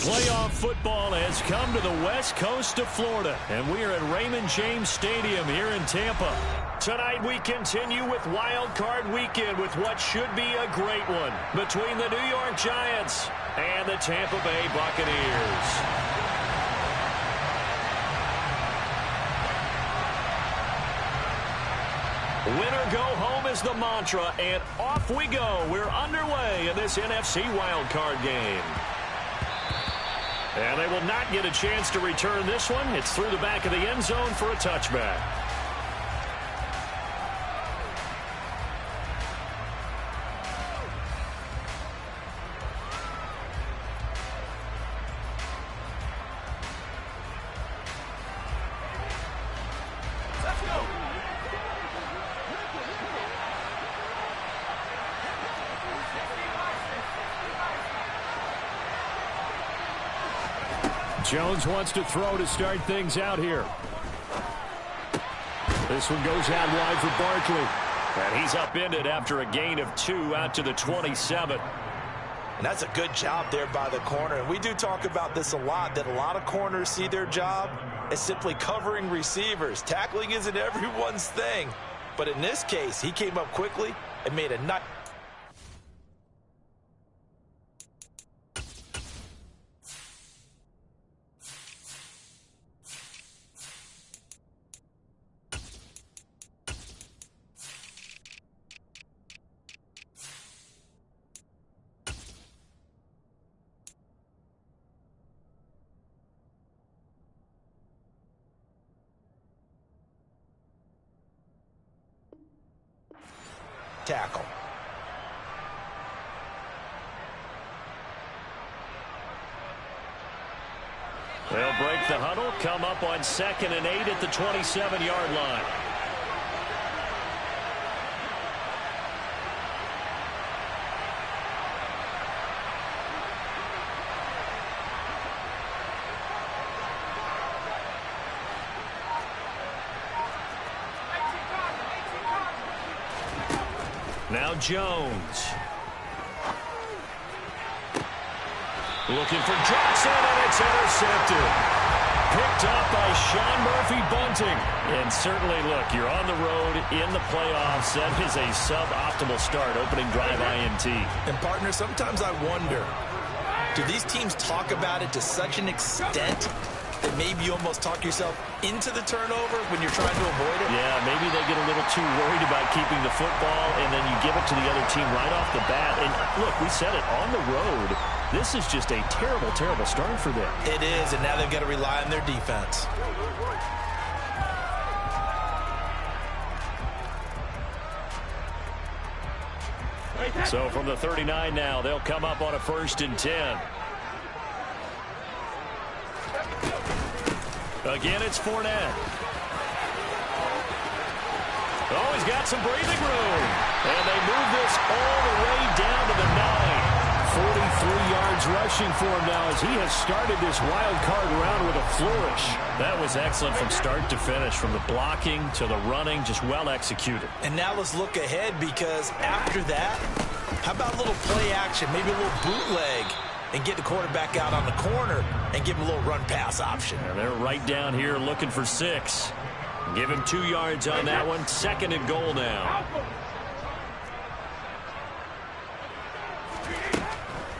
Playoff football has come to the west coast of Florida, and we are at Raymond James Stadium here in Tampa. Tonight we continue with Wild Card Weekend with what should be a great one between the New York Giants and the Tampa Bay Buccaneers. Winner go home is the mantra, and off we go. We're underway in this NFC wildcard game. And they will not get a chance to return this one. It's through the back of the end zone for a touchback. Jones wants to throw to start things out here. This one goes out wide for Barkley. And he's upended after a gain of 2 out to the 27. And that's a good job there by the corner. And we do talk about this a lot, that a lot of corners see their job as simply covering receivers. Tackling isn't everyone's thing. But in this case, he came up quickly and made a nice... tackle. They'll break the huddle, come up on 2nd and 8 at the 27-yard line. Now Jones. Looking for Johnson, and it's intercepted. Picked up by Sean Murphy-Bunting. And certainly, look, you're on the road in the playoffs. That is a suboptimal start, opening drive INT. And, partner, sometimes I wonder, do these teams talk about it to such an extent that maybe you almost talk yourself into the turnover when you're trying to avoid it? Yeah, maybe they get a little too worried about keeping the football, and then you give it to the other team right off the bat. And look, we said it, on the road, this is just a terrible, terrible start for them. It is, and now they've got to rely on their defense. So from the 39 now, they'll come up on a 1st and 10. Again, it's Fournette. Oh, he's got some breathing room. And they move this all the way down to the 9. 43 yards rushing for him now as he has started this wild card round with a flourish. That was excellent from start to finish, from the blocking to the running, just well executed. And now let's look ahead, because after that, how about a little play action, maybe a little bootleg, and get the quarterback out on the corner and give him a little run-pass option. And they're right down here looking for 6. Give him 2 yards on that one. 2nd and goal now.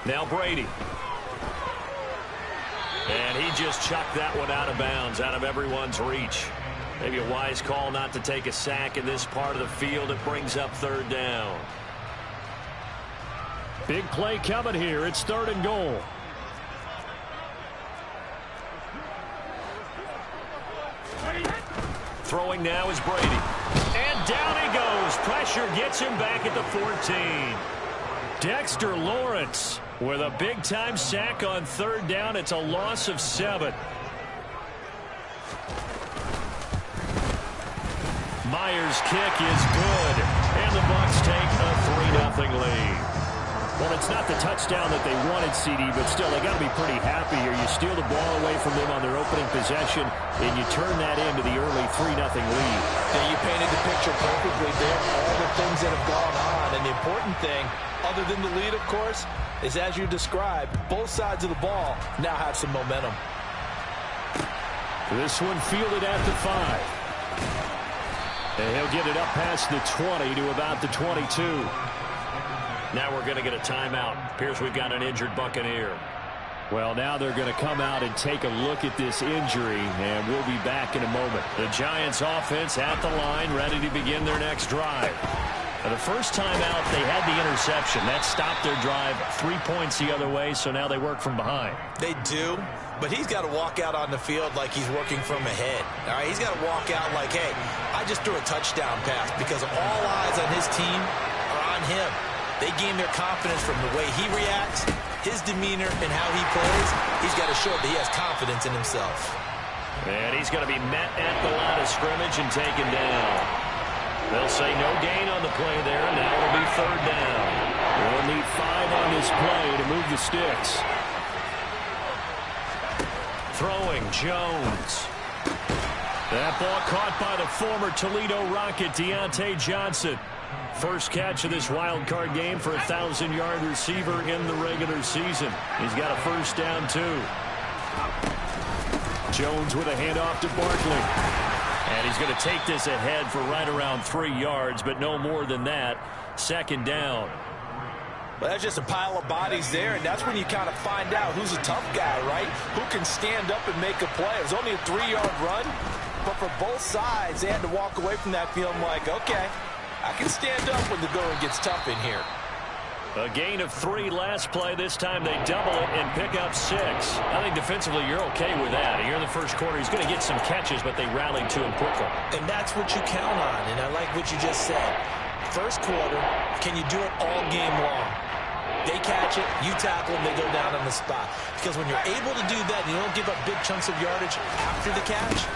Now Brady. And he just chucked that one out of bounds, out of everyone's reach. Maybe a wise call not to take a sack in this part of the field. It brings up 3rd down. Big play coming here. It's 3rd and goal. Throwing now is Brady. And down he goes. Pressure gets him back at the 14. Dexter Lawrence with a big-time sack on 3rd down. It's a loss of 7. Myers' kick is good. And the Bucs take a 3-0 lead. Well, it's not the touchdown that they wanted, CD, but still, they got to be pretty happy here. You steal the ball away from them on their opening possession, and you turn that into the early 3-0 lead. Yeah, you painted the picture perfectly there. All the things that have gone on, and the important thing, other than the lead, of course, is, as you described, both sides of the ball now have some momentum. This one fielded at the 5. And he'll get it up past the 20 to about the 22. Now we're going to get a timeout. Appears we've got an injured Buccaneer. Well, now they're going to come out and take a look at this injury, and we'll be back in a moment. The Giants offense at the line, ready to begin their next drive. For the first time out, they had the interception. That stopped their drive 3 points the other way, so now they work from behind. They do, but he's got to walk out on the field like he's working from ahead. All right, he's got to walk out like, hey, I just threw a touchdown pass because all eyes on his team are on him. They gain their confidence from the way he reacts, his demeanor, and how he plays. He's got to show that he has confidence in himself. And he's going to be met at the line of scrimmage and taken down. They'll say no gain on the play there, and now it'll be 3rd down. We'll need 5 on this play to move the sticks. Throwing, Jones. That ball caught by the former Toledo Rocket, Deontay Johnson. First catch of this wild card game for a 1,000-yard receiver in the regular season. He's got a first down, too. Jones with a handoff to Barkley. And he's going to take this ahead for right around 3 yards, but no more than that. 2nd down. Well, that's just a pile of bodies there, and that's when you kind of find out who's a tough guy, right? Who can stand up and make a play. It was only a 3-yard run, but for both sides, they had to walk away from that feeling like, okay, I can stand up when the going gets tough in here. A gain of 3 last play. This time they double it and pick up 6. I think defensively you're okay with that. Here in the first quarter, he's going to get some catches, but they rallied to him quickly. And that's what you count on, and I like what you just said. First quarter, can you do it all game long? They catch it, you tackle them, they go down on the spot. Because when you're able to do that, and you don't give up big chunks of yardage after the catch,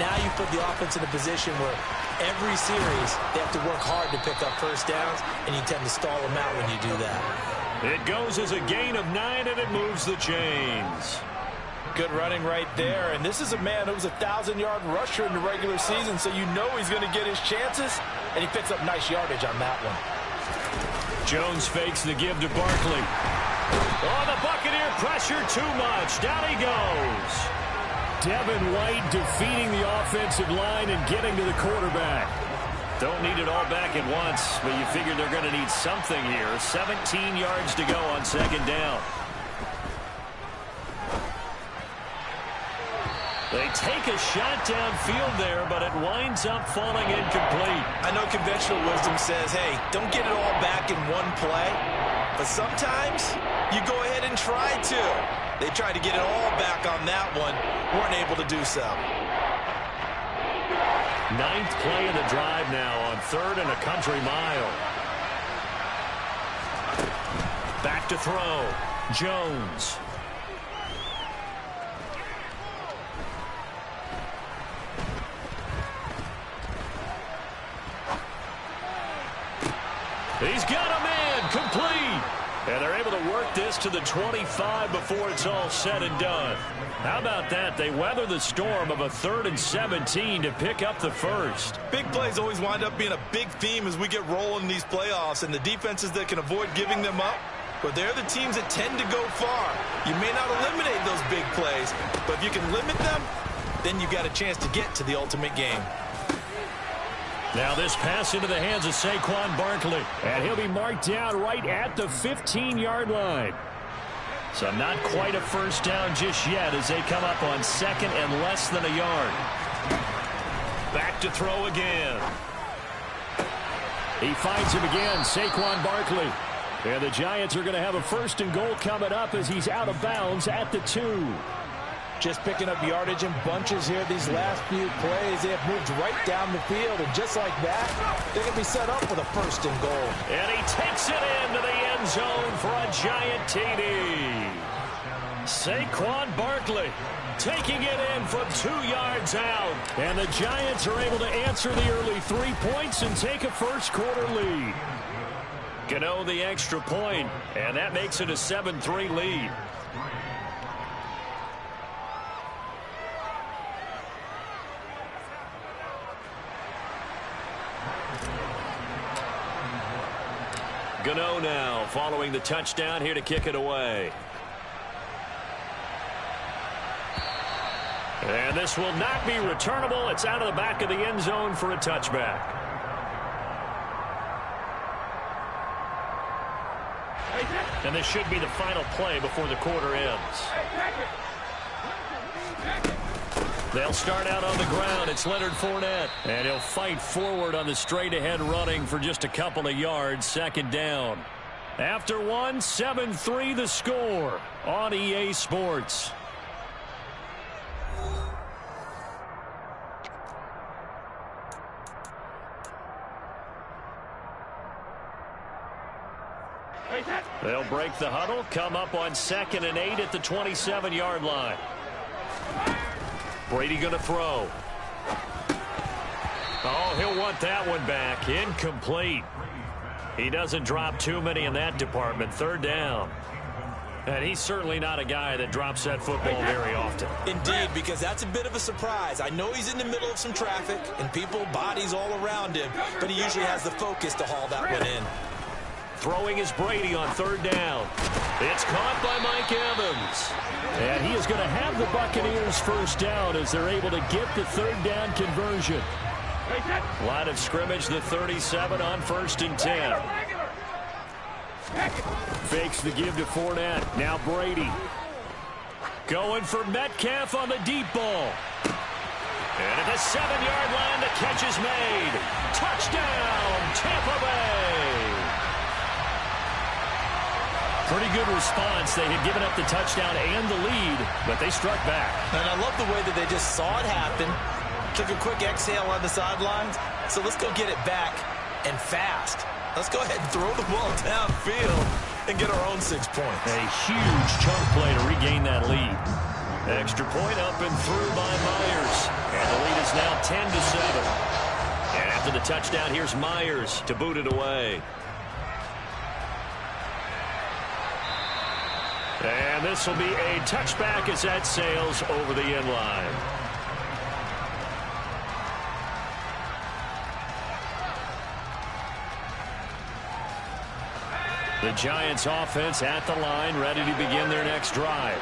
now you put the offense in a position where every series they have to work hard to pick up first downs, and you tend to stall them out when you do that. It goes as a gain of 9, and it moves the chains. Good running right there, and this is a man who was a 1,000-yard rusher in the regular season, so you know he's going to get his chances, and he picks up nice yardage on that one. Jones fakes the give to Barkley. Oh, the Buccaneer pressure too much. Down he goes. Devin White defeating the offensive line and getting to the quarterback. Don't need it all back at once, but you figure they're going to need something here. 17 yards to go on 2nd down. They take a shot downfield there, but it winds up falling incomplete. I know conventional wisdom says, hey, don't get it all back in one play. But sometimes you go ahead and try to. They tried to get it all back on that one. Weren't able to do so. 9th play of the drive now on 3rd and a country mile. Back to throw. Jones. He's got a man, complete. And they're able to work this to the 25 before it's all said and done. How about that? They weather the storm of a 3rd and 17 to pick up the first. Big plays always wind up being a big theme as we get rolling in these playoffs, and the defenses that can avoid giving them up, but they're the teams that tend to go far. You may not eliminate those big plays, but if you can limit them, then you've got a chance to get to the ultimate game. Now this pass into the hands of Saquon Barkley. And he'll be marked down right at the 15-yard line. So not quite a first down just yet as they come up on 2nd and less than a yard. Back to throw again. He finds him again, Saquon Barkley. And the Giants are going to have a 1st and goal coming up as he's out of bounds at the 2. Just picking up yardage in bunches here these last few plays. They have moved right down the field, and just like that, they're going to be set up with a 1st and goal. And he takes it into the end zone for a Giant TD. Saquon Barkley taking it in from 2 yards out. And the Giants are able to answer the early 3 points and take a first quarter lead. Gano the extra point, and that makes it a 7-3 lead. Gano now following the touchdown here to kick it away. And this will not be returnable. It's out of the back of the end zone for a touchback. And this should be the final play before the quarter ends. They'll start out on the ground. It's Leonard Fournette. And he'll fight forward on the straight-ahead running for just a couple of yards. Second down. After one, 7-3 the score on EA Sports. They'll break the huddle, come up on 2nd and 8 at the 27-yard line. Brady going to throw. Oh, he'll want that one back. Incomplete. He doesn't drop too many in that department. Third down. And he's certainly not a guy that drops that football very often. Indeed, because that's a bit of a surprise. I know he's in the middle of some traffic and people, bodies all around him, but he usually has the focus to haul that one in. Throwing is Brady on third down. It's caught by Mike Evans. And he is going to have the Buccaneers first down as they're able to get the third down conversion. Line of scrimmage, the 37 on 1st and 10. Fakes the give to Fournette. Now Brady. Going for Metcalf on the deep ball. And at the 7-yard line, the catch is made. Touchdown, Tampa Bay. Pretty good response. They had given up the touchdown and the lead, but they struck back. And I love the way that they just saw it happen, took a quick exhale on the sidelines. So let's go get it back and fast. Let's go ahead and throw the ball downfield and get our own 6 points. A huge chunk play to regain that lead. Extra point up and through by Myers. And the lead is now 10-7. And after the touchdown, here's Myers to boot it away. And this will be a touchback as that sails over the end line. The Giants offense at the line, ready to begin their next drive.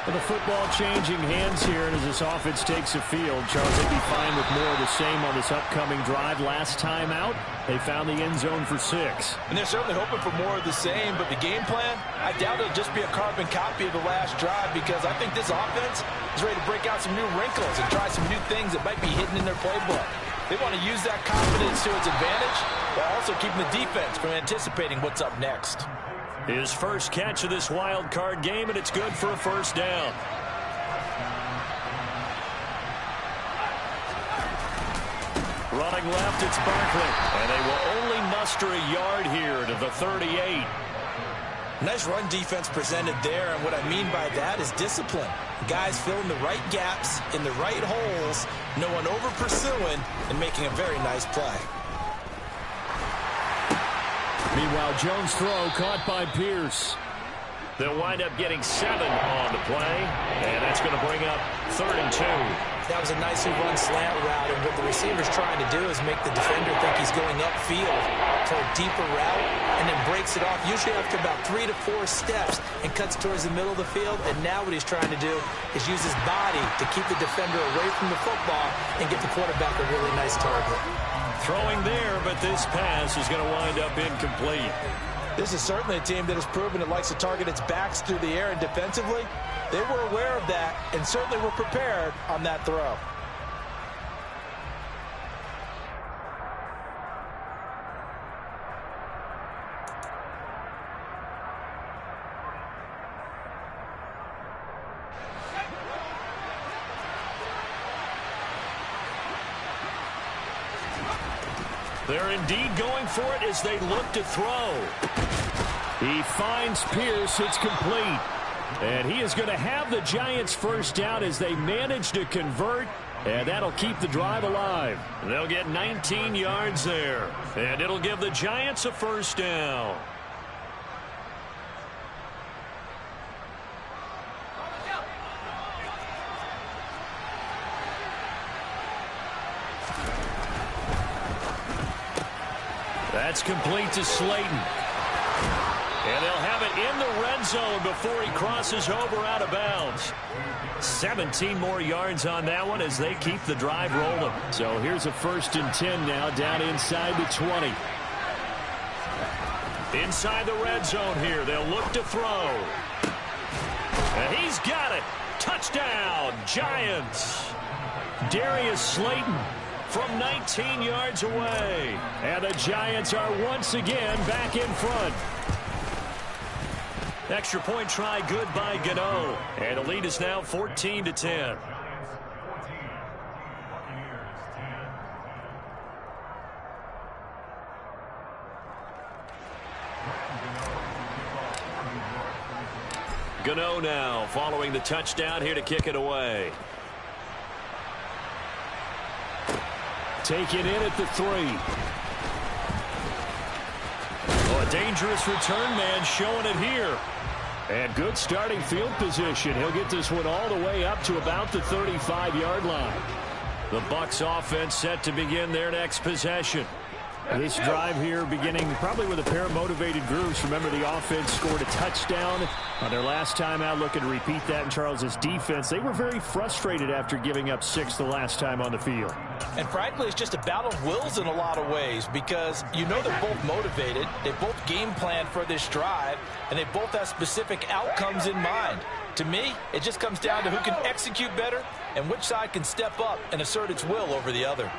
With the football changing hands here, and as this offense takes the field, Charles, they'd be fine with more of the same on this upcoming drive. Last time out, they found the end zone for 6. And they're certainly hoping for more of the same, but the game plan, I doubt it'll just be a carbon copy of the last drive, because I think this offense is ready to break out some new wrinkles and try some new things that might be hidden in their playbook. They want to use that confidence to its advantage, while also keeping the defense from anticipating what's up next. His first catch of this wild card game, and it's good for a first down. Running left, it's Barkley. And they will only muster a yard here to the 38. Nice run defense presented there, and what I mean by that is discipline. Guys filling the right gaps in the right holes, no one over pursuing, and making a very nice play. Meanwhile, Jones' throw caught by Pierce. They'll wind up getting 7 on the play, and that's going to bring up 3rd and 2. That was a nicely run slant route, and what the receiver's trying to do is make the defender think he's going upfield for a deeper route, and then breaks it off, usually after about 3 to 4 steps, and cuts towards the middle of the field. And now what he's trying to do is use his body to keep the defender away from the football and get the quarterback a really nice target. Throwing there, but this pass is going to wind up incomplete. This is certainly a team that has proven it likes to target its backs through the air, and defensively, they were aware of that and certainly were prepared on that throw. They're indeed going for it as they look to throw. He finds Pierce. It's complete. And he is going to have the Giants first down as they manage to convert. And that'll keep the drive alive. They'll get 19 yards there. And it'll give the Giants a first down. That's complete to Slayton. And they'll have it in the red zone before he crosses over out of bounds. 17 more yards on that one as they keep the drive rolling. So here's a 1st and 10 now down inside the 20. Inside the red zone here. They'll look to throw. And he's got it. Touchdown, Giants. Darius Slayton from 19 yards away. And the Giants are once again back in front. Extra point try good by Gano. And the lead is now 14-10. Gano now following the touchdown here to kick it away. Taken in at the 3. Oh, a dangerous return man showing it here. And good starting field position. He'll get this one all the way up to about the 35-yard line. The Bucs offense set to begin their next possession. This drive here beginning probably with a pair of motivated groups. Remember, the offense scored a touchdown on their last time out. Looking to repeat that in Charles's defense. They were very frustrated after giving up 6 the last time on the field. And frankly, it's just a battle of wills in a lot of ways because you know they're both motivated. They both game plan for this drive, and they both have specific outcomes in mind. To me, it just comes down to who can execute better and which side can step up and assert its will over the other.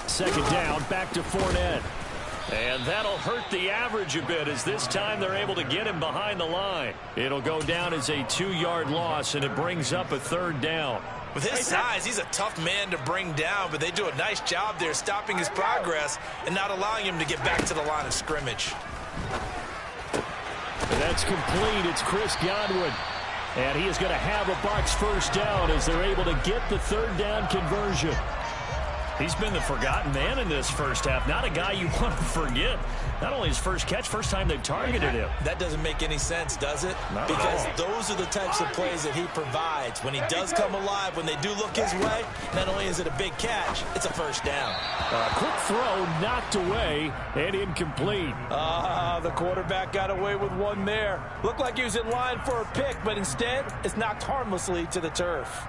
2nd down, back to Fournette. And that'll hurt the average a bit as this time they're able to get him behind the line. It'll go down as a 2-yard loss, and it brings up a 3rd down. With his size, he's a tough man to bring down, but they do a nice job there stopping his progress and not allowing him to get back to the line of scrimmage. And that's complete. It's Chris Godwin. And he is going to have a Bucs 1st down as they're able to get the 3rd down conversion. He's been the forgotten man in this first half. Not a guy you want to forget. Not only his first catch, first time they've targeted him. That doesn't make any sense, does it? Not because those are the types of plays that he provides. When he does come alive, when they do look his way, not only is it a big catch, it's a 1st down. Quick throw, knocked away, and incomplete. The quarterback got away with one there. Looked like he was in line for a pick, but instead, it's knocked harmlessly to the turf.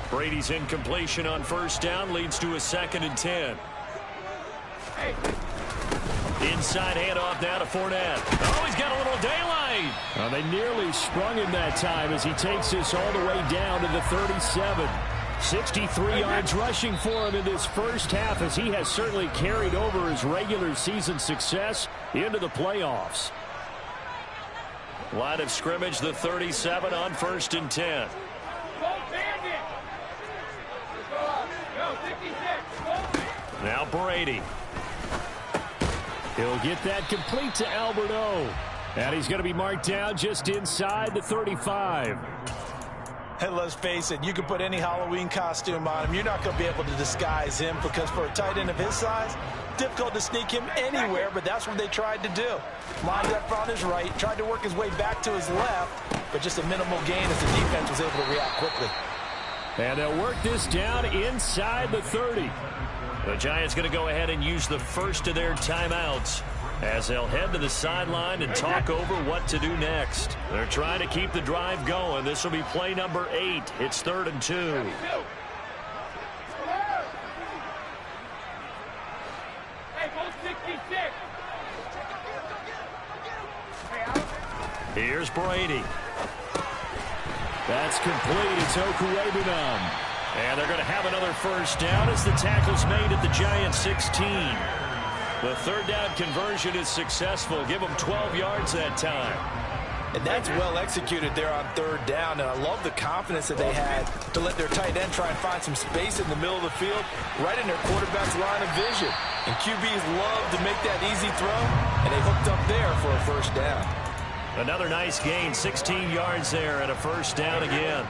Brady's incompletion on 1st down leads to a 2nd and 10. Inside handoff now to Fournette. Oh, he's got a little daylight. Well, they nearly sprung him that time as he takes this all the way down to the 37. 63 yards rushing for him in this first half as he has certainly carried over his regular season success into the playoffs. Line of scrimmage, the 37 on 1st and 10. Now Brady. He'll get that complete to Alberto. And he's going to be marked down just inside the 35. And let's face it, you can put any Halloween costume on him. You're not going to be able to disguise him because for a tight end of his size, difficult to sneak him anywhere, but that's what they tried to do. Lined up on his right, tried to work his way back to his left, but just a minimal gain as the defense was able to react quickly. And they'll work this down inside the 30. The Giants going to go ahead and use the 1st of their timeouts as they'll head to the sideline and talk over what to do next. They're trying to keep the drive going. This will be play number 8. It's 3rd and 2. Here's Brady. That's complete. It's Okuwebunam. And they're going to have another 1st down as the tackle's made at the Giants 16. The 3rd down conversion is successful. Give them 12 yards that time. And that's well executed there on 3rd down. And I love the confidence that they had to let their tight end try and find some space in the middle of the field, right in their quarterback's line of vision. And QBs love to make that easy throw, and they hooked up there for a 1st down. Another nice gain, 16 yards there and a 1st down again.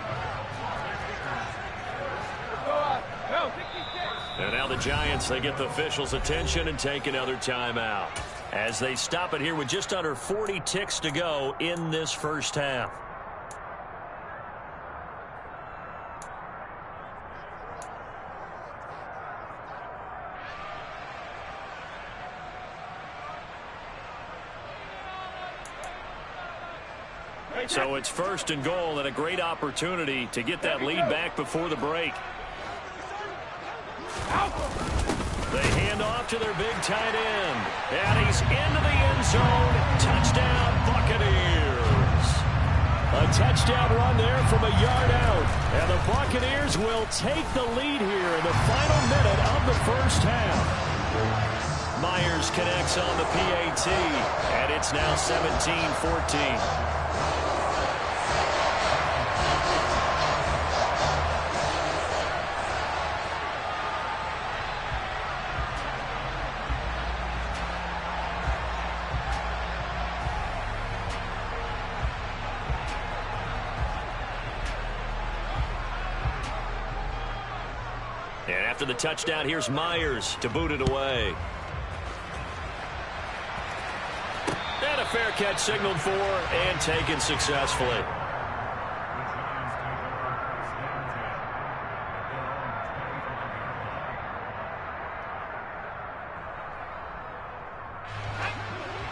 And now the Giants, they get the officials' attention and take another timeout as they stop it here with just under 40 ticks to go in this first half. So it's 1st and goal and a great opportunity to get that lead back before the break. They hand off to their big tight end. And he's into the end zone. Touchdown, Buccaneers. A touchdown run there from a yard out. And the Buccaneers will take the lead here in the final minute of the first half. Myers connects on the PAT. And it's now 17-14. And after the touchdown, here's Myers to boot it away. And a fair catch signaled for and taken successfully.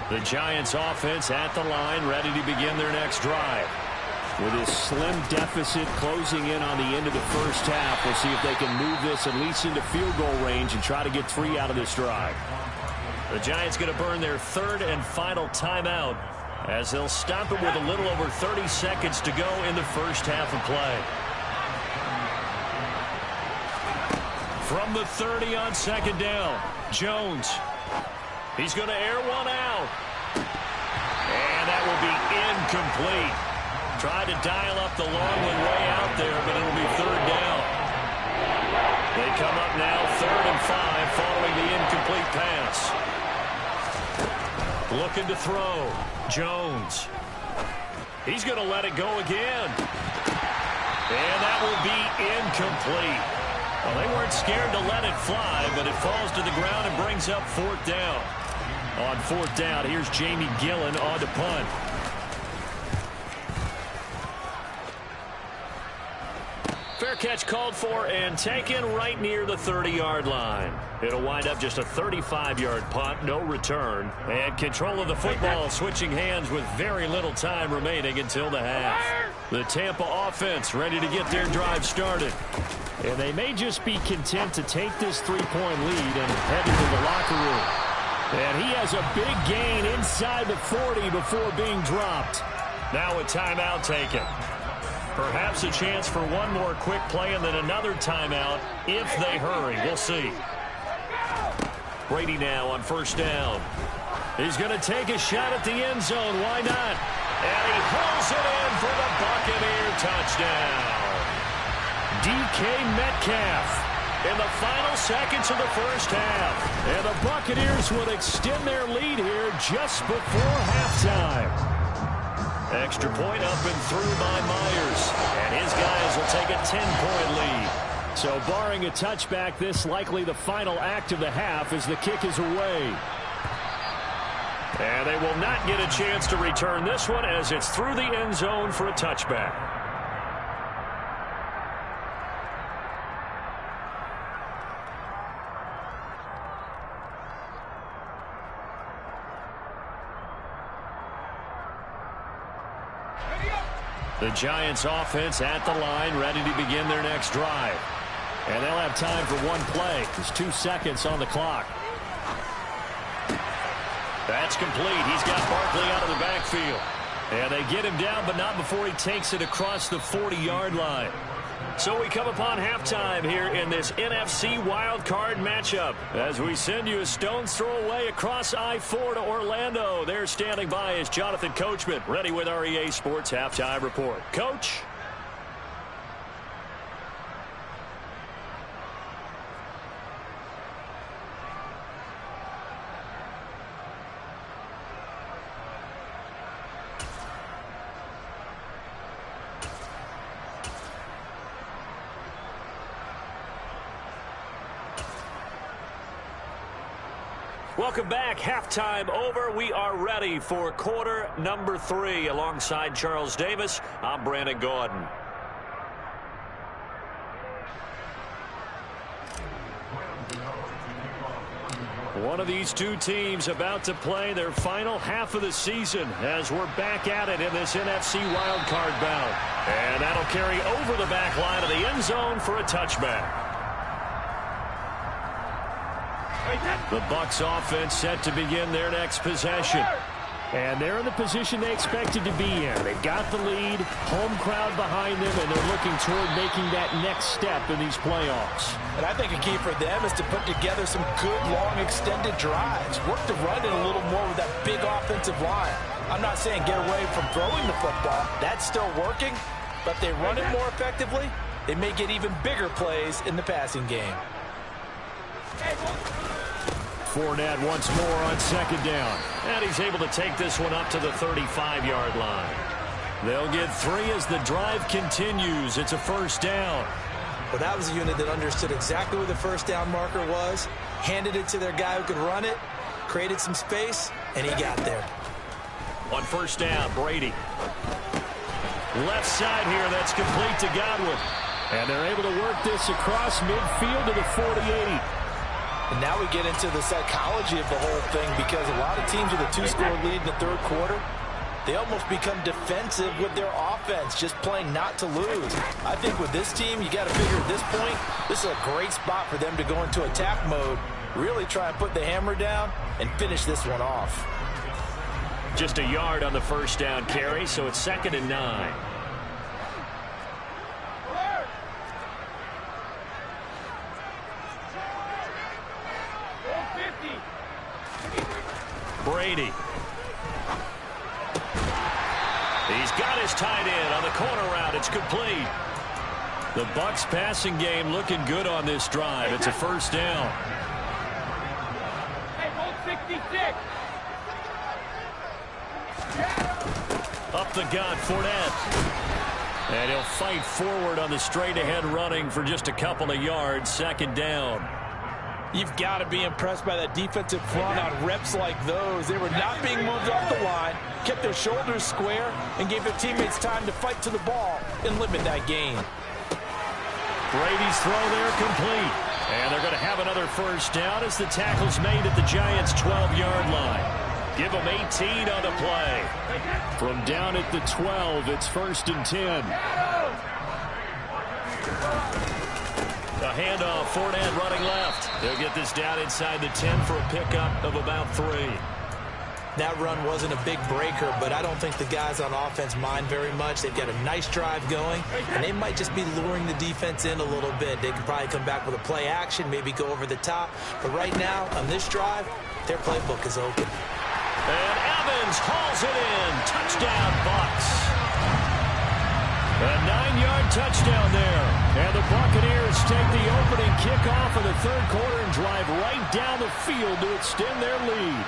The Giants offense at the line, ready to begin their next drive. With his slim deficit closing in on the end of the first half, we'll see if they can move this at least into field goal range and try to get 3 out of this drive. The Giants going to burn their 3rd and final timeout as they'll stop it with a little over 30 seconds to go in the first half of play. From the 30 on 2nd down, Jones. He's going to air one out. And that will be incomplete. Tried to dial up the long one way out there, but it'll be 3rd down. They come up now 3rd and 5 following the incomplete pass. Looking to throw. Jones. He's going to let it go again. And that will be incomplete. Well, they weren't scared to let it fly, but it falls to the ground and brings up 4th down. On 4th down, here's Jamie Gillen on to punt. Fair catch called for and taken right near the 30-yard line. It'll wind up just a 35-yard punt, no return. And control of the football switching hands with very little time remaining until the half. The Tampa offense ready to get their drive started. And they may just be content to take this 3-point lead and head into the locker room. And he has a big gain inside the 40 before being dropped. Now a timeout taken. Perhaps a chance for one more quick play and then another timeout if they hurry. We'll see. Brady now on 1st down. He's going to take a shot at the end zone. Why not? And he hauls it in for the Buccaneer touchdown. DK Metcalf in the final seconds of the first half. And the Buccaneers would extend their lead here just before halftime. Extra point up and through by Myers. And his guys will take a 10-point lead. So barring a touchback, this likely the final act of the half as the kick is away. And they will not get a chance to return this one as it's through the end zone for a touchback. The Giants offense at the line, ready to begin their next drive. And they'll have time for one play. There's 2 seconds on the clock. That's complete. He's got Barkley out of the backfield. And they get him down, but not before he takes it across the 40-yard line. So we come upon halftime here in this NFC wildcard matchup as we send you a stone's throw away across I-4 to Orlando. There standing by is Jonathan Coachman, ready with our EA Sports Halftime Report. Coach? Welcome back. Halftime over. We are ready for quarter number 3. Alongside Charles Davis, I'm Brandon Gordon. One of these two teams about to play their final half of the season as we're back at it in this NFC wildcard bout. And that'll carry over the back line of the end zone for a touchback. The Bucs offense set to begin their next possession. And they're in the position they expected to be in. They've got the lead, home crowd behind them, and they're looking toward making that next step in these playoffs. And I think a key for them is to put together some good, long, extended drives. Work the run in a little more with that big offensive line. I'm not saying get away from throwing the football. That's still working. But if they run it more effectively, they may get even bigger plays in the passing game. Fournette once more on second down. And he's able to take this one up to the 35-yard line. They'll get 3 as the drive continues. It's a first down. Well, that was a unit that understood exactly where the first down marker was, handed it to their guy who could run it, created some space, and he got there. On first down, Brady. Left side here, that's complete to Godwin. And they're able to work this across midfield to the 48. And now we get into the psychology of the whole thing, because a lot of teams with a 2-score lead in the third quarter, they almost become defensive with their offense, just playing not to lose. I think with this team, you got to figure at this point, this is a great spot for them to go into attack mode, really try and put the hammer down and finish this one off. Just a yard on the first down carry, so it's 2nd and 9. Brady. He's got his tight end on the corner route. It's complete. The Bucs passing game looking good on this drive. It's a first down. Up the gut, Fournette. And he'll fight forward on the straight-ahead running for just a couple of yards. 2nd down. You've got to be impressed by that defensive front on reps like those. They were not being moved off the line, kept their shoulders square, and gave their teammates time to fight to the ball and limit that gain. Brady's throw there complete. And they're going to have another first down as the tackle's made at the Giants' 12-yard line. Give them 18 on the play. From down at the 12, it's 1st and 10. A handoff, Fournette running left. They'll get this down inside the 10 for a pickup of about 3. That run wasn't a big breaker, but I don't think the guys on offense mind very much. They've got a nice drive going, and they might just be luring the defense in a little bit. They could probably come back with a play action, maybe go over the top. But right now, on this drive, their playbook is open. And Evans hauls it in. Touchdown, Bucs. A 9-yard touchdown there. And the Buccaneers take the opening kickoff of the third quarter and drive right down the field to extend their lead.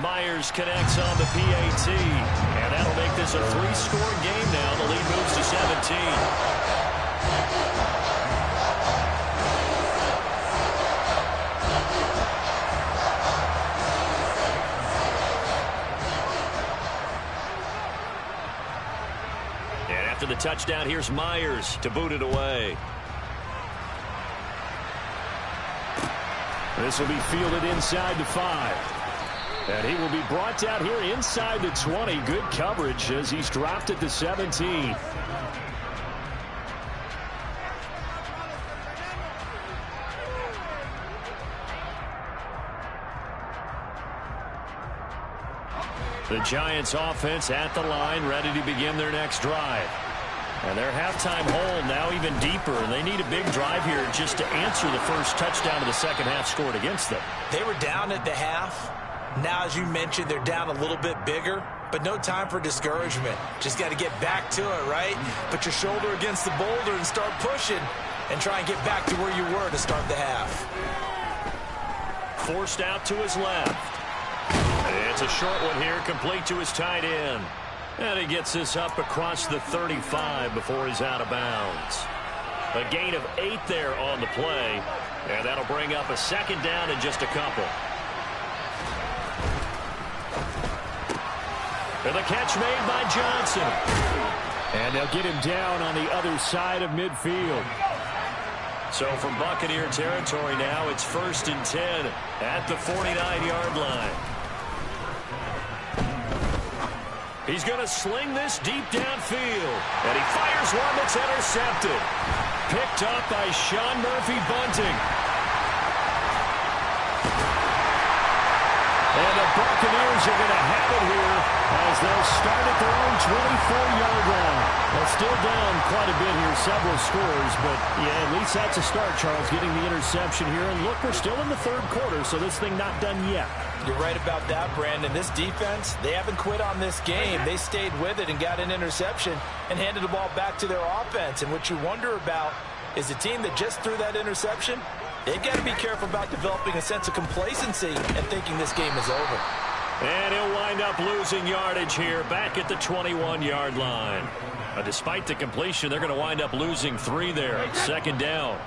Myers connects on the PAT, and that'll make this a 3-score game now. The lead moves to 17. And after the touchdown, here's Myers to boot it away. This will be fielded inside the 5. And he will be brought down here inside the 20. Good coverage as he's dropped at the 17. The Giants offense at the line, ready to begin their next drive. And their halftime hole now even deeper, and they need a big drive here just to answer the first touchdown of the second half scored against them. They were down at the half. Now, as you mentioned, they're down a little bit bigger, but no time for discouragement. Just got to get back to it, right? Put your shoulder against the boulder and start pushing and try and get back to where you were to start the half. Forced out to his left. It's a short one here, complete to his tight end. And he gets this up across the 35 before he's out of bounds. A gain of 8 there on the play, and that'll bring up a 2nd down in just a couple. And the catch made by Johnson. And they'll get him down on the other side of midfield. So from Buccaneer territory now, it's 1st and 10 at the 49-yard line. He's going to sling this deep downfield. And he fires one that's intercepted. Picked up by Sean Murphy-Bunting. And the Buccaneers are going to have it here as they'll start at their own 24-yard line. They're still down quite a bit here, several scores, but yeah, at least that's a start, Charles, getting the interception here. And look, we're still in the 3rd quarter, so this thing not done yet. You're right about that, Brandon. This defense, they haven't quit on this game. They stayed with it and got an interception and handed the ball back to their offense. And what you wonder about is the team that just threw that interception, they've got to be careful about developing a sense of complacency and thinking this game is over. And he'll wind up losing yardage here back at the 21-yard line. Despite the completion, they're going to wind up losing 3 there. 2nd down.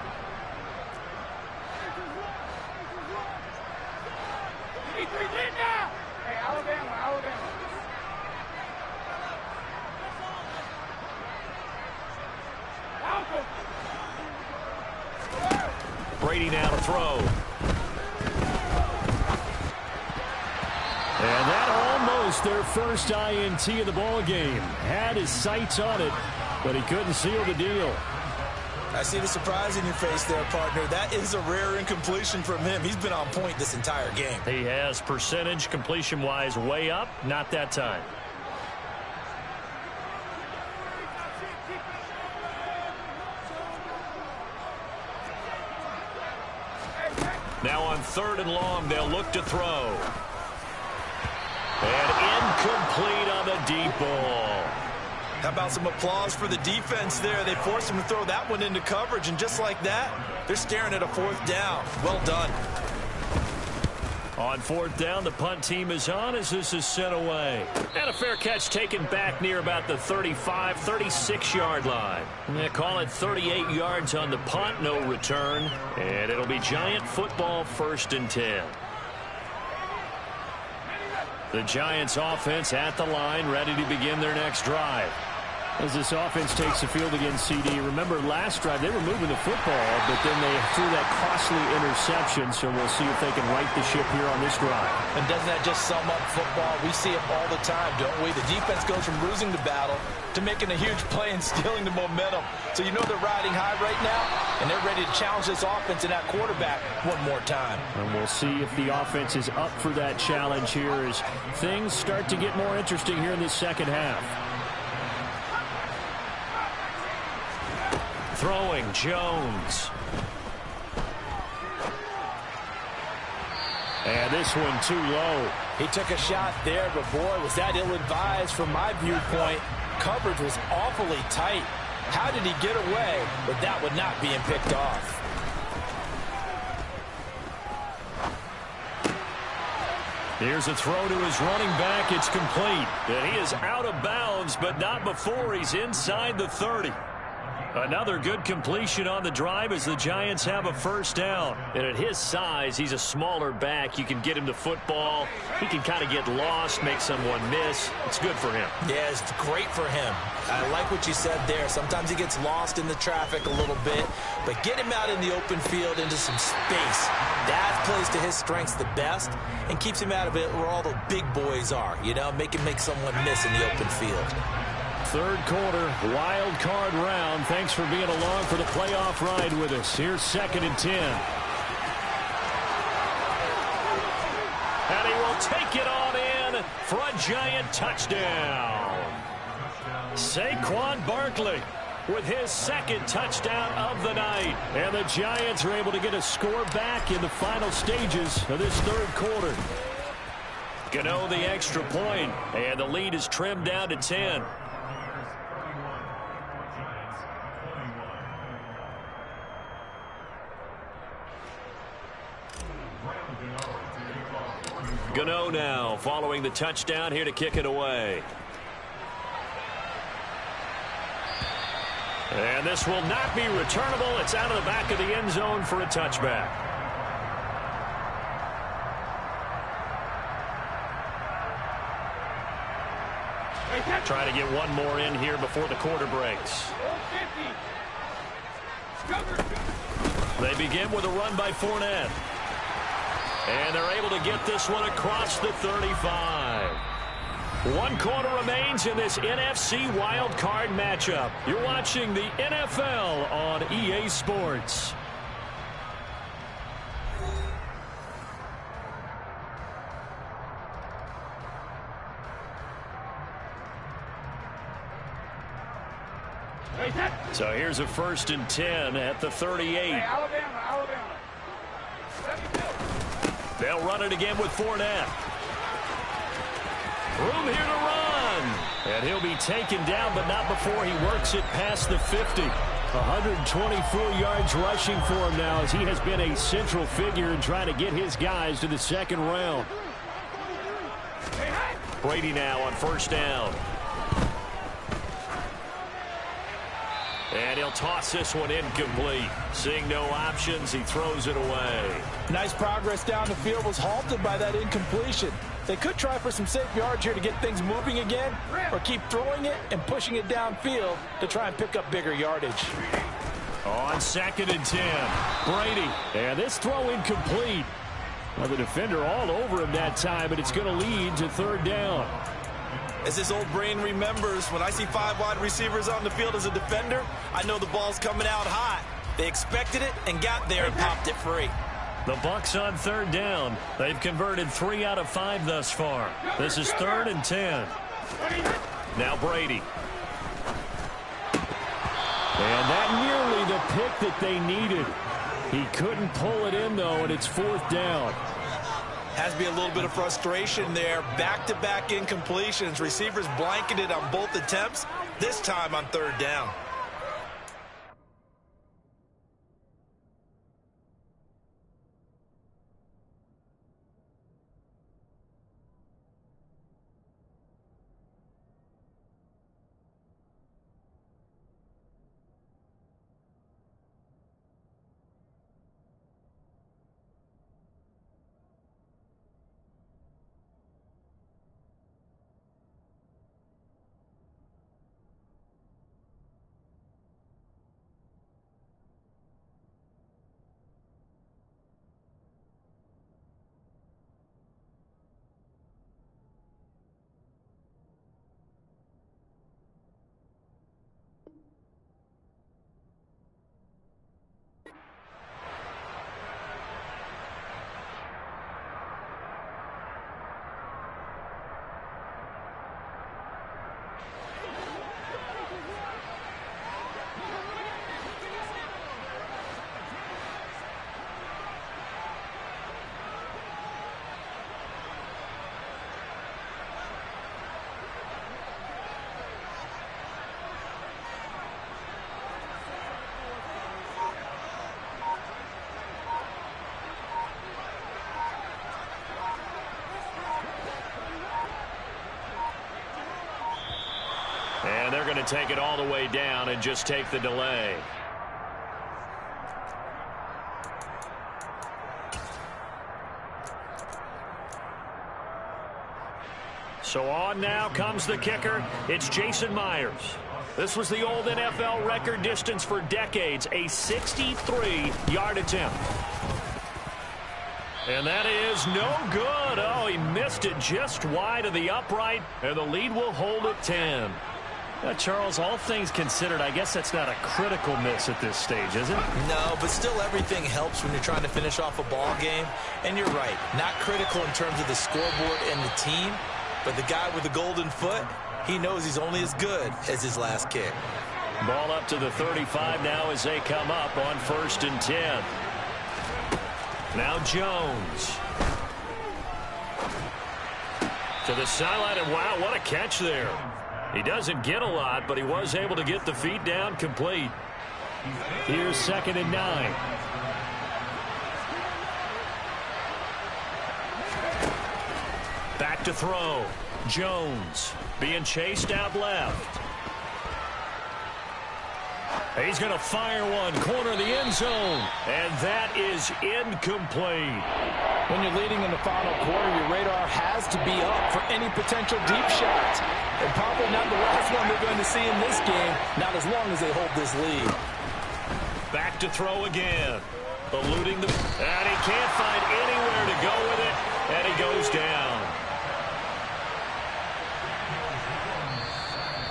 Brady now to throw. And that almost their first INT of the ball game. Had his sights on it, but he couldn't seal the deal. I see the surprise in your face there, partner. That is a rare incompletion from him. He's been on point this entire game. He has percentage completion-wise way up. Not that time. Now on 3rd and long, they'll look to throw. And incomplete on the deep ball. How about some applause for the defense there? They forced him to throw that one into coverage, and just like that, they're staring at a 4th down. Well done. On 4th down, the punt team is on as this is sent away. And a fair catch taken back near about the 35, 36-yard line. They call it 38 yards on the punt, no return. And it'll be Giant football 1st and 10. The Giants offense at the line, ready to begin their next drive. As this offense takes the field against CD, remember last drive they were moving the football, but then they threw that costly interception, so we'll see if they can right the ship here on this drive. And doesn't that just sum up football? We see it all the time, don't we? The defense goes from losing the battle to making a huge play and stealing the momentum. So you know they're riding high right now, and they're ready to challenge this offense and that quarterback one more time. And we'll see if the offense is up for that challenge here as things start to get more interesting here in the 2nd half. Throwing, Jones. And this one too low. He took a shot there, but boy, was that ill-advised from my viewpoint. Coverage was awfully tight. How did he get away with that one not being picked off? Here's a throw to his running back. It's complete. And he is out of bounds, but not before he's inside the 30. Another good completion on the drive as the Giants have a 1st down. And at his size, he's a smaller back. You can get him the football. He can kind of get lost, make someone miss. It's good for him. Yeah, it's great for him. I like what you said there. Sometimes he gets lost in the traffic a little bit, but get him out in the open field into some space. That plays to his strengths the best and keeps him out of it where all the big boys are, you know, make him make someone miss in the open field. 3rd quarter, wild card round. Thanks for being along for the playoff ride with us. Here's 2nd and 10. And he will take it on in for a Giant touchdown. Saquon Barkley with his 2nd touchdown of the night. And the Giants are able to get a score back in the final stages of this 3rd quarter. Gano the extra point, and the lead is trimmed down to 10. Gano now following the touchdown here to kick it away. And this will not be returnable. It's out of the back of the end zone for a touchback. Trying to get one more in here before the quarter breaks. They begin with a run by Fournette. And they're able to get this one across the 35. 1 quarter remains in this NFC Wild Card matchup. You're watching the NFL on EA Sports. So here's a 1st and 10 at the 38. They'll run it again with Fournette. Room here to run. And he'll be taken down, but not before he works it past the 50. 124 yards rushing for him now, as he has been a central figure in trying to get his guys to the 2nd round. Brady now on 1st down. And he'll toss this one incomplete. Seeing no options, he throws it away. Nice progress down the field was halted by that incompletion. They could try for some safe yards here to get things moving again, or keep throwing it and pushing it downfield to try and pick up bigger yardage. On 2nd and 10, Brady. And this throw incomplete. Well, the defender all over him that time, but it's going to lead to 3rd down. As his old brain remembers, when I see 5 wide receivers on the field as a defender, I know the ball's coming out hot. They expected it and got there and popped it free. The Bucs on 3rd down. They've converted 3 out of 5 thus far. This is 3rd and 10. Now Brady. And that nearly the pick that they needed. He couldn't pull it in, though, and it's 4th down. Has to be a little bit of frustration there. Back-to-back incompletions. Receivers blanketed on both attempts, this time on 3rd down. And they're going to take it all the way down and just take the delay. So on now comes the kicker. It's Jason Myers. This was the old NFL record distance for decades, a 63-yard attempt. And that is no good. Oh, he missed it just wide of the upright, and the lead will hold at 10. Charles, all things considered, I guess that's not a critical miss at this stage, is it? No, but still everything helps when you're trying to finish off a ball game. And you're right, not critical in terms of the scoreboard and the team, but the guy with the golden foot, he knows he's only as good as his last kick. Ball up to the 35 now as they come up on 1st and 10. Now Jones. To the sideline, and wow, what a catch there. He doesn't get a lot, but he was able to get the feet down complete. Here's 2nd and 9. Back to throw. Jones being chased out left. He's going to fire one, corner of the end zone, and that is incomplete. When you're leading in the final quarter, your radar has to be up for any potential deep shots. And probably not the last one they're going to see in this game, not as long as they hold this lead. Back to throw again. Eluding the... And he can't find anywhere to go with it, and he goes down.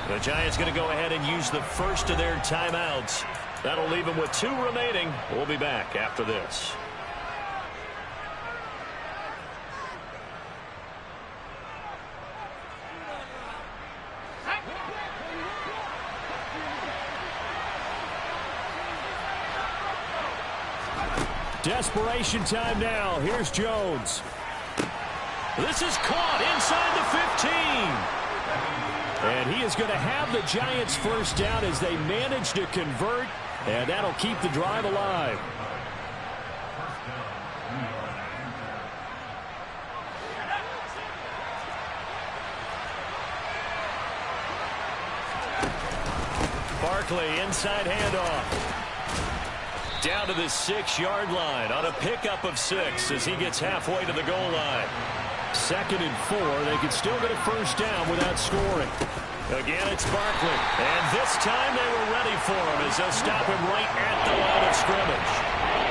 The Giants going to go ahead and use the first of their timeouts. That'll leave them with 2 remaining. We'll be back after this. Desperation time now. Here's Jones. This is caught inside the 15. And he is going to have the Giants first down as they manage to convert, and that'll keep the drive alive. Barkley, inside handoff. Down to the 6-yard line on a pickup of 6 as he gets halfway to the goal line. 2nd and 4. They can still get a first down without scoring. Again, it's Barkley. And this time they were ready for him as they'll stop him right at the line of scrimmage.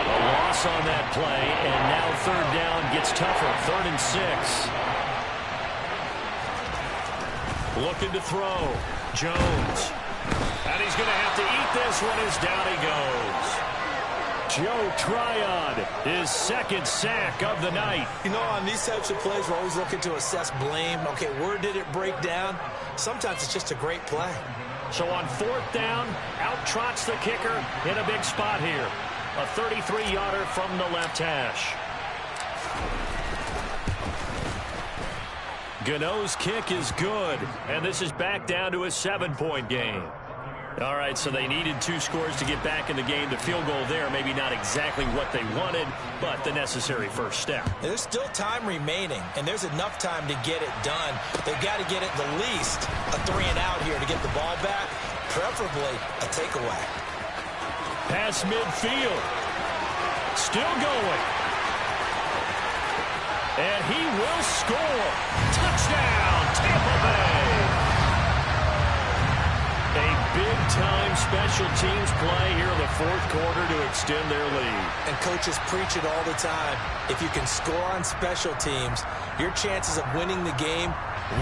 A loss on that play, and now 3rd down gets tougher. 3rd and 6. Looking to throw. Jones. And he's going to have to eat this one as down he goes. Joe Tryon, his 2nd sack of the night. You know, on these types of plays, we're always looking to assess blame. Okay, where did it break down? Sometimes it's just a great play. So on 4th down, out trots the kicker in a big spot here. A 33-yarder from the left hash. Gano's kick is good, and this is back down to a 7-point game. All right, so they needed 2 scores to get back in the game. The field goal there, maybe not exactly what they wanted, but the necessary first step. There's still time remaining, and there's enough time to get it done. They've got to get it the least a 3 and out here to get the ball back, preferably a takeaway. Pass midfield. Still going. And he will score. Touchdown, Tampa Bay. A big-time special teams play here in the 4th quarter to extend their lead. And coaches preach it all the time. If you can score on special teams, your chances of winning the game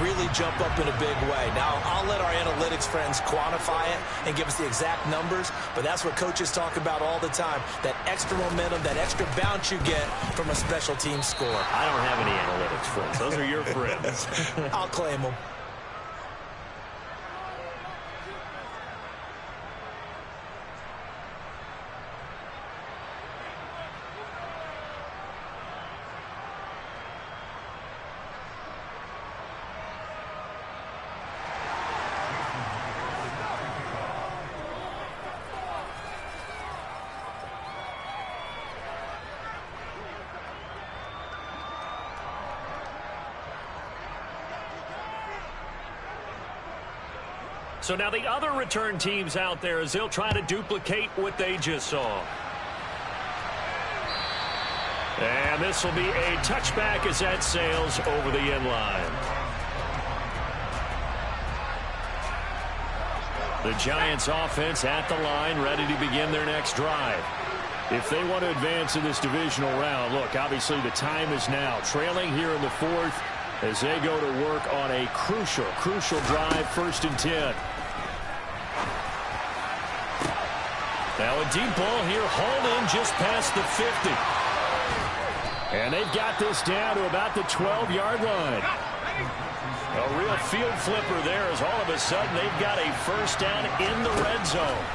really jump up in a big way. Now, I'll let our analytics friends quantify it and give us the exact numbers, but that's what coaches talk about all the time, that extra momentum, that extra bounce you get from a special team score. I don't have any analytics friends. Those are your friends. I'll claim them. So now the other return teams out there as they'll try to duplicate what they just saw. And this will be a touchback as that sails over the end line. The Giants offense at the line, ready to begin their next drive. If they want to advance in this divisional round, look, obviously the time is now. Trailing here in the 4th as they go to work on a crucial drive, 1st and 10. Now a deep ball here, hauled in just past the 50. And they've got this down to about the 12-yard line. A real field flipper there as all of a sudden they've got a first down in the red zone.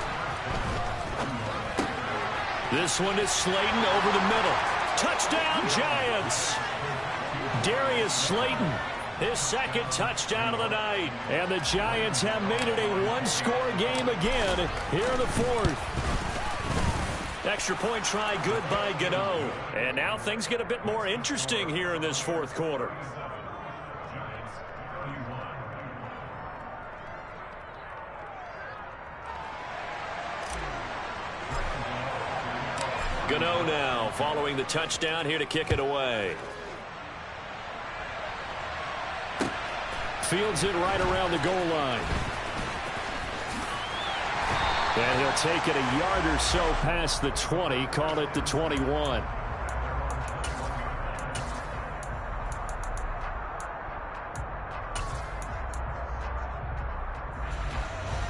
This one is Slayton over the middle. Touchdown, Giants! Darius Slayton, his 2nd touchdown of the night. And the Giants have made it a one-score game again here in the 4th. Extra point try good by Gano. And now things get a bit more interesting here in this 4th quarter. Gano now following the touchdown here to kick it away. Fields it right around the goal line. And he'll take it a yard or so past the 20, call it the 21.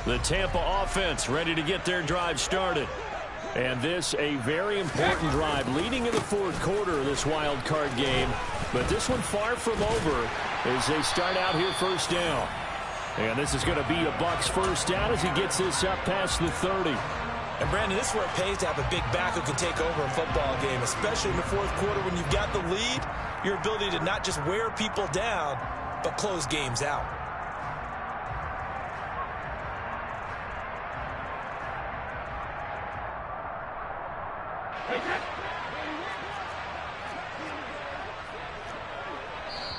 The Tampa offense ready to get their drive started. And this a very important drive leading in the fourth quarter of this wild card game. But this one far from over as they start out here first down. And this is going to be a Bucs first down as he gets this up past the 30. And, Brandon, this is where it pays to have a big back who can take over a football game, especially in the fourth quarter when you've got the lead, your ability to not just wear people down, but close games out.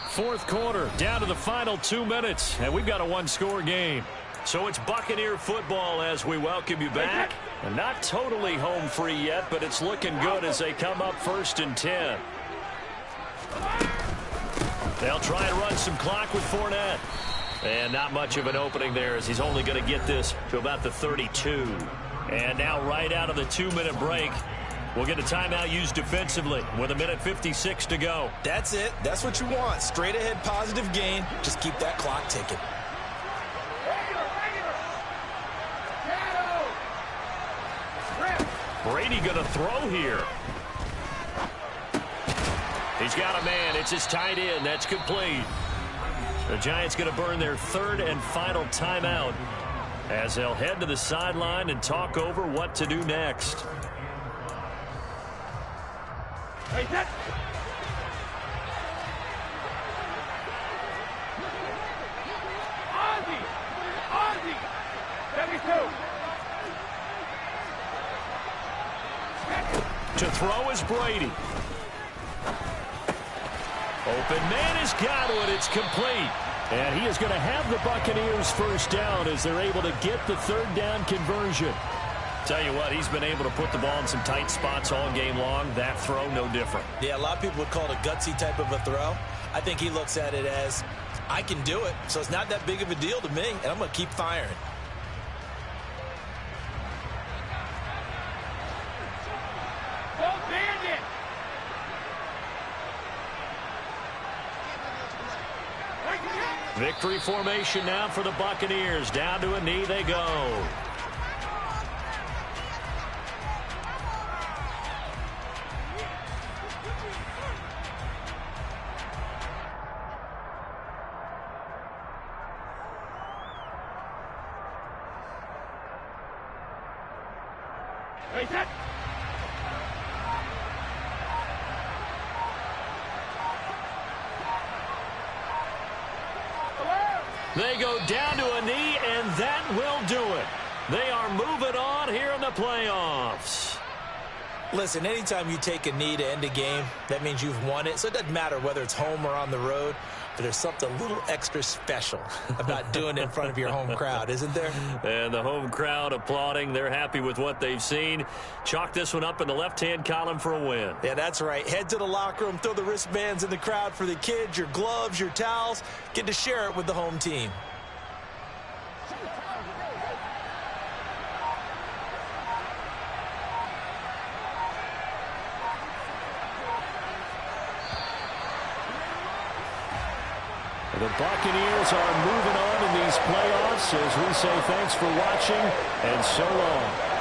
Fourth quarter, down to the final 2 minutes, and we've got a one-score game. So it's Buccaneer football as we welcome you back. And not totally home free yet, but it's looking good as they come up 1st and 10. They'll try and run some clock with Fournette. And not much of an opening there as he's only going to get this to about the 32. And now right out of the 2-minute break, we'll get a timeout used defensively with 1:56 to go. That's it. That's what you want. Straight ahead positive gain. Just keep that clock ticking. Brady going to throw here. He's got a man. It's his tight end. That's complete. The Giants going to burn their 3rd and final timeout as they'll head to the sideline and talk over what to do next. Hey, set. Ozzy, 72. To throw is Brady. Open man has got it. It's complete. And he is going to have the Buccaneers first down as they're able to get the 3rd down conversion. Tell you what, he's been able to put the ball in some tight spots all game long. That throw, no different. Yeah, a lot of people would call it a gutsy type of a throw. I think he looks at it as, I can do it, so it's not that big of a deal to me, and I'm going to keep firing. Victory formation now for the Buccaneers. Down to a knee they go. Hey, set. They go down to a knee, and that will do it. They are moving on here in the playoffs. Listen, anytime you take a knee to end a game, that means you've won it. So it doesn't matter whether it's home or on the road, but there's something a little extra special about doing it in front of your home crowd, isn't there? And the home crowd applauding. They're happy with what they've seen. Chalk this one up in the left-hand column for a win. Yeah, that's right. Head to the locker room, throw the wristbands in the crowd for the kids, your gloves, your towels. Get to share it with the home team. The Buccaneers are moving on in these playoffs as we say thanks for watching and so long.